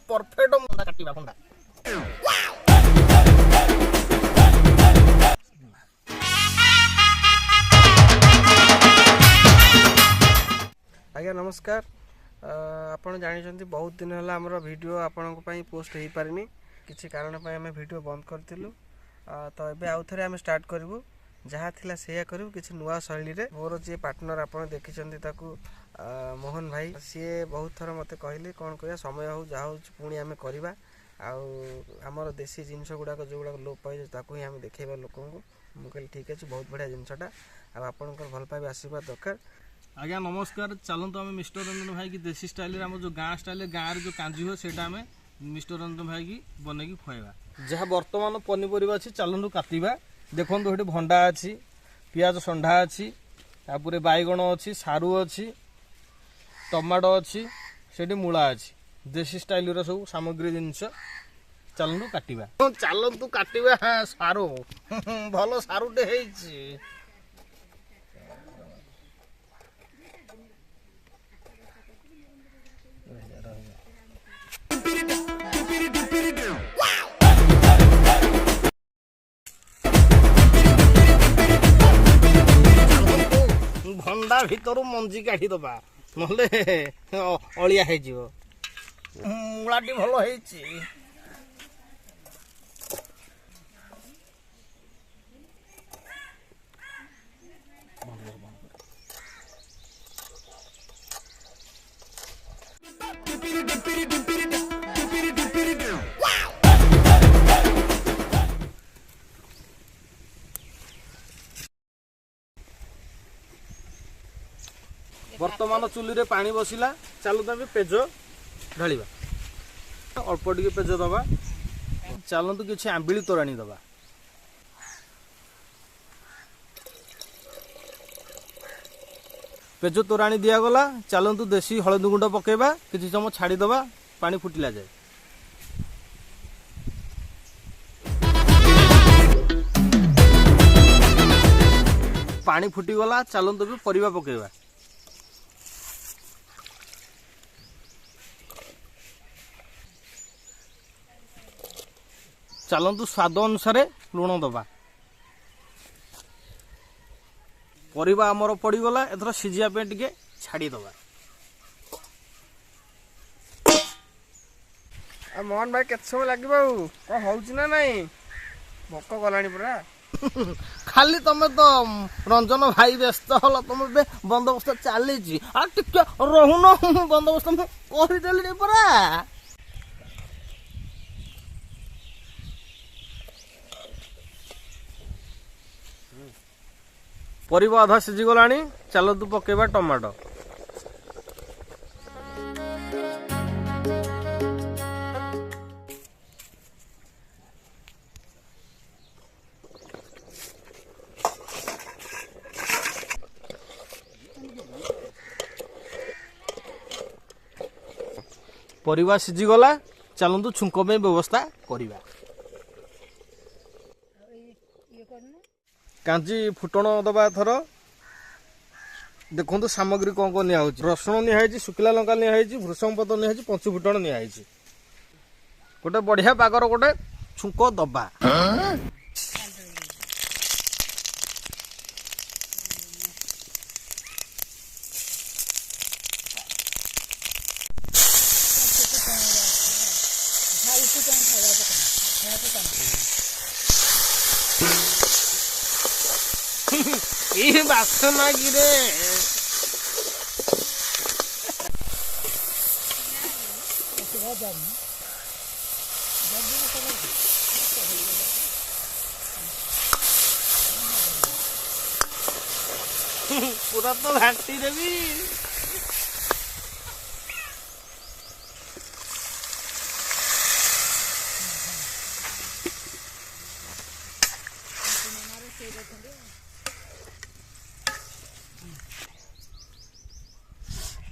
Perfect मुंडा काटिबा मुंडा आज्ञा नमस्कार। आपण जानी बहुत दिन है आमर वीडियो आपण पोस्ट हो पारिनी किसी कारण आम वीडियो बंद करूँ तो ये आउ थे आम स्टार्ट करूँ जहाँ थिला से करूँ किसी नुआ शैली रे। मोर जी पार्टनर आप देखिं मोहन भाई सी बहुत थर मत कहले कौन कह समय हो जहाँ हो पुणी आम करवा आमर देसी जिनस गुड़ाक जो गुड़ाक लोप पाई ही आम देखा लोक को मुझे ठीक अच्छे बहुत बढ़िया जिनसटा आपण भल पाइबा आशीर्वाद दरकार। आज्ञा नमस्कार। चलतु आम मिस्टर रंजन भाई की देसी स्टाइल आम जो गाँ स्टाइल गाँव जो कांजी हो से आम मिस्टर रंजन भाई की बनई खुआवा जहाँ बर्तमान पनीपरिया अच्छी चलतु काटिबा। देखो ये भंडा अच्छी पियाज संढा अच्छी तापर बैगण अच्छी सारू अच्छी टमाटो अच्छी से मूला अच्छी देसी स्टाइल सब सामग्री जिनस चलतु काटिबा चलतु काटिबा। हाँ सारू भल सारूटे है भंडा भितर मंजी काढ़ी दबा नहले अलिया हो मूलाटी भल हो वर्तमान चुली रे पानी बसिला चलो तबे पेज ढालिबा अल्प टिके पेज दबा चलतु किसी आंबिली तोराणी दबा पेज तोराणी दिया गला चलतु देसी हलदी गुंड पकेबा किसी समय छाड़ी दबा पानी फुटिला जाए पानी फुटी गला चलतु भी परिबा पकेबा चलतु स्वाद अनुसार लुण दबा परिबा आमर पड़गला एथर सीझिया पे टिके छाड़ी दबा। मोहन भाई केत समय लगे कौन होउछि ना नहीं भोक गलानी पूरा खाली तमे तो रंजन भाई व्यस्त हल तुम बंदोबस्त चली टिके रहुन बंदोबस्त करदेली परा परिबा अधा सीझी गलानी चलतु पकेबा टमाटो परिबा सीझी गला चलतु छुंक में व्यवस्था करिबा। कांजी फुटण दबा थर देखो सामग्री कौन कौन निया रसुण निहाई शुखला लंका निहाई भृषंग पत्र निहाई पंचु फुटण निहाई गोटे बढ़िया पागर गोटे छुंक दबा ये बासना गिरे पूरा तो घाटी देवी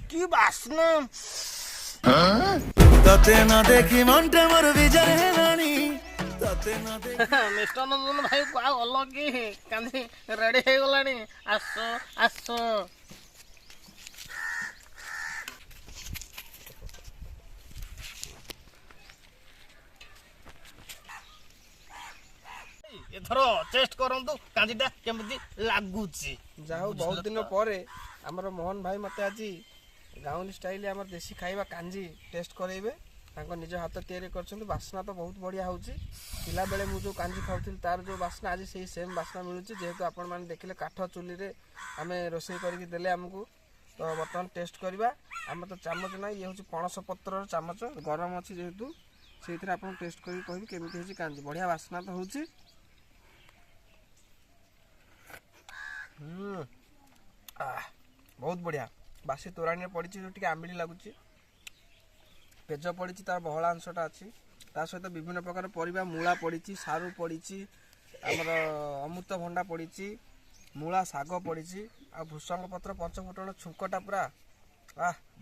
की बासना तते ना देखी मनटे मोर विजय हेलानी तते ना देखी मिस्टर नंदन भाई का अलग की कांदी रेडी हे गलानी आसो आसो ଏଥର ଟେଷ୍ଟ କରନ୍ତୁ କାଞ୍ଜିଟା କେମିତି ଲାଗୁଛି। ଯାହା ହଉ ବହୁତ ଦିନ ପରେ ଆମର ମୋହନ ଭାଇ ମୋତେ ଆଜି ଗାଉଁଲି ଷ୍ଟାଇଲ ଆମର ଦେଶୀ ଖାଇବା କାଞ୍ଜି ଟେଷ୍ଟ କରେଇବେ। ତାଙ୍କ ନିଜ ହାତ ତିଆରି କରିଛନ୍ତି। ବାସ୍ନା ତ ବହୁତ ବଢ଼ିଆ ହେଉଛି। ପିଲାବେଳେ ମୁଁ ଯେଉଁ କାଞ୍ଜି ଖାଉଥିଲି ତାର ଯେଉଁ ବାସ୍ନା ଆଜି ସେଇ ସେମ୍ ବାସ୍ନା ମିଳୁଛି। ଯେହେତୁ ଆପଣମାନେ ଦେଖିଲେ କାଠ ଚୁଲିରେ ଆମେ ରୋଷେଇ କରିକି ଦେଲେ ଆମକୁ। ତ ବର୍ତ୍ତମାନ ଟେଷ୍ଟ କରିବା। ଆମର ତ ଚାମଚ ନାହିଁ, ଇଏ ହେଉଛି ପଣସ ପତ୍ରର ଚାମଚ, ଗରମ ଅଛି ଯେହେତୁ ସେଇଥିରେ ଆପଣଙ୍କୁ ଟେଷ୍ଟ କରିକି କହିବି କେମିତି ହେଉଛି କାଞ୍ଜି। ବଢ଼ିଆ ବାସ୍ନା ତ ହେଉଛି। ବହୁତ ବଢ଼ିଆ। ବାସି ତୋରାଣୀରେ ପଡ଼ିଛି ଯେଉଁ ଟିକେ ଆମ୍ବିଳି ଲାଗୁଛି। ପେଜ ପଡ଼ିଛି, ତାର ବହଳା ଅଂଶଟା ଅଛି। ତା ସହିତ ବିଭିନ୍ନ ପ୍ରକାର ପରିବା, ମୂଳା ପଡ଼ିଛି, ସାରୁ ପଡ଼ିଛି, ଆମର ଅମୃତଭଣ୍ଡା ପଡ଼ିଛି, ମୂଳା ଶାଗ ପଡ଼ିଛି, ଆଉ ଭୃଷଙ୍ଗ ପତ୍ର, ପଞ୍ଚଫୁଟଣ ଛୁଙ୍କଟା ପୁରା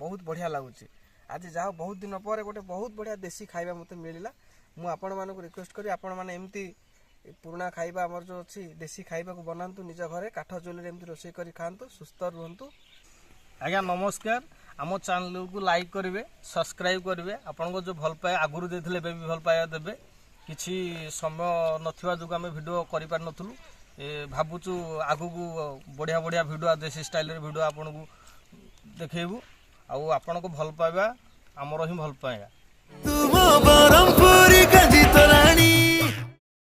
ବହୁତ ବଢ଼ିଆ ଲାଗୁଛି। ଆଜି ଯାହା ବହୁତ ଦିନ ପରେ ଗୋଟେ ବହୁତ ବଢ଼ିଆ ଦେଶୀ ଖାଇବା ମୋତେ ମିଳିଲା। ମୁଁ ଆପଣମାନଙ୍କୁ ରିକ୍ୱେଷ୍ଟ କରି ଆପଣମାନେ ଏମିତି ପୁରୁଣା ଖାଇବା ଆମର ଯେଉଁ ଅଛି ଦେଶୀ ଖାଇବାକୁ ବନାନ୍ତୁ ନିଜ ଘରେ, କାଠ ଚୁଲିରେ ଏମିତି ରୋଷେଇ କରି ଖାଆନ୍ତୁ, ସୁସ୍ଥ ରୁହନ୍ତୁ। ଆଜ୍ଞା ନମସ୍କାର। ଆମ ଚ୍ୟାନେଲକୁ ଲାଇକ୍ କରିବେ, ସବସ୍କ୍ରାଇବ୍ କରିବେ। ଆପଣଙ୍କ ଯେଉଁ ଭଲ ପାଇବା ଆଗରୁ ଦେଇଥିଲେ ଏବେ ବି ଭଲ ପାଇବା ଦେବେ। କିଛି ସମୟ ନଥିବା ଯୋଗୁଁ ଆମେ ଭିଡ଼ିଓ କରିପାରିନଥିଲୁ। ଭାବୁଛୁ ଆଗକୁ ବଢ଼ିଆ ବଢ଼ିଆ ଭିଡ଼ିଓ, ଦେଶୀ ଷ୍ଟାଇଲରେ ଭିଡ଼ିଓ ଆପଣଙ୍କୁ ଦେଖେଇବୁ। ଆଉ ଆପଣଙ୍କ ଭଲ ପାଇବା ଆମର ହିଁ ଭଲ ପାଇବା।